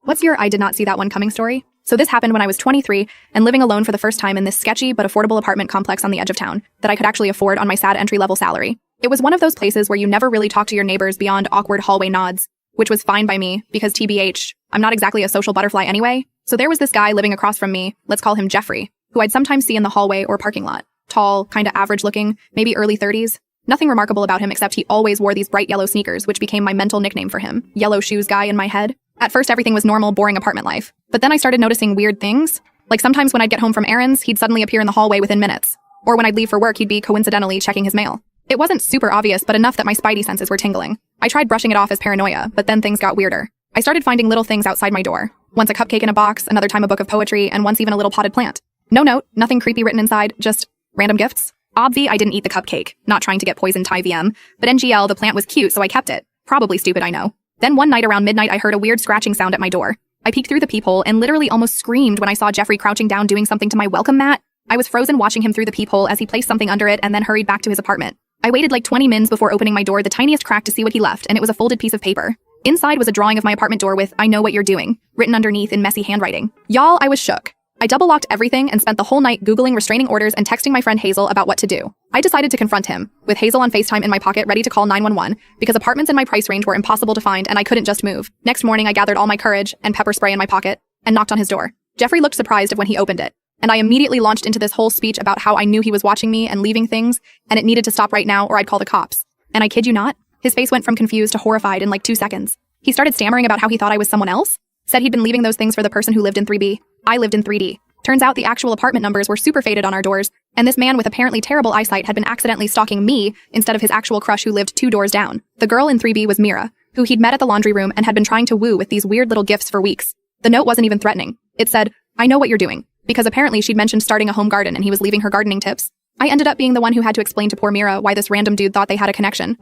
What's your I did not see that one coming story? So this happened when I was 23 and living alone for the first time in this sketchy but affordable apartment complex on the edge of town that I could actually afford on my sad entry-level salary. It was one of those places where you never really talk to your neighbors beyond awkward hallway nods, which was fine by me because TBH, I'm not exactly a social butterfly anyway. So there was this guy living across from me, let's call him Jeffrey, who I'd sometimes see in the hallway or parking lot. Tall, kinda average looking, maybe early 30s. Nothing remarkable about him except he always wore these bright yellow sneakers, which became my mental nickname for him. Yellow shoes guy in my head. At first, everything was normal, boring apartment life. But then I started noticing weird things. Like sometimes when I'd get home from errands, he'd suddenly appear in the hallway within minutes. Or when I'd leave for work, he'd be coincidentally checking his mail. It wasn't super obvious, but enough that my spidey senses were tingling. I tried brushing it off as paranoia, but then things got weirder. I started finding little things outside my door. Once a cupcake in a box, another time a book of poetry, and once even a little potted plant. No note, nothing creepy written inside, just random gifts. Obvi, I didn't eat the cupcake, not trying to get poisoned TVM, but NGL, the plant was cute, so I kept it. Probably stupid, I know. Then one night around midnight, I heard a weird scratching sound at my door. I peeked through the peephole and literally almost screamed when I saw Jeffrey crouching down doing something to my welcome mat. I was frozen watching him through the peephole as he placed something under it and then hurried back to his apartment. I waited like 20 mins before opening my door the tiniest crack to see what he left, and it was a folded piece of paper. Inside was a drawing of my apartment door with, "I know what you're doing," written underneath in messy handwriting. Y'all, I was shook. I double-locked everything and spent the whole night Googling restraining orders and texting my friend Hazel about what to do. I decided to confront him, with Hazel on FaceTime in my pocket ready to call 911, because apartments in my price range were impossible to find and I couldn't just move. Next morning, I gathered all my courage and pepper spray in my pocket and knocked on his door. Jeffrey looked surprised when he opened it, and I immediately launched into this whole speech about how I knew he was watching me and leaving things, and it needed to stop right now or I'd call the cops. And I kid you not, his face went from confused to horrified in like 2 seconds. He started stammering about how he thought I was someone else, said he'd been leaving those things for the person who lived in 3B. I lived in 3D. Turns out the actual apartment numbers were super faded on our doors, and this man with apparently terrible eyesight had been accidentally stalking me instead of his actual crush who lived 2 doors down. The girl in 3B was Mira, who he'd met at the laundry room and had been trying to woo with these weird little gifts for weeks. The note wasn't even threatening. It said, "I know what you're doing," because apparently she'd mentioned starting a home garden and he was leaving her gardening tips. I ended up being the one who had to explain to poor Mira why this random dude thought they had a connection.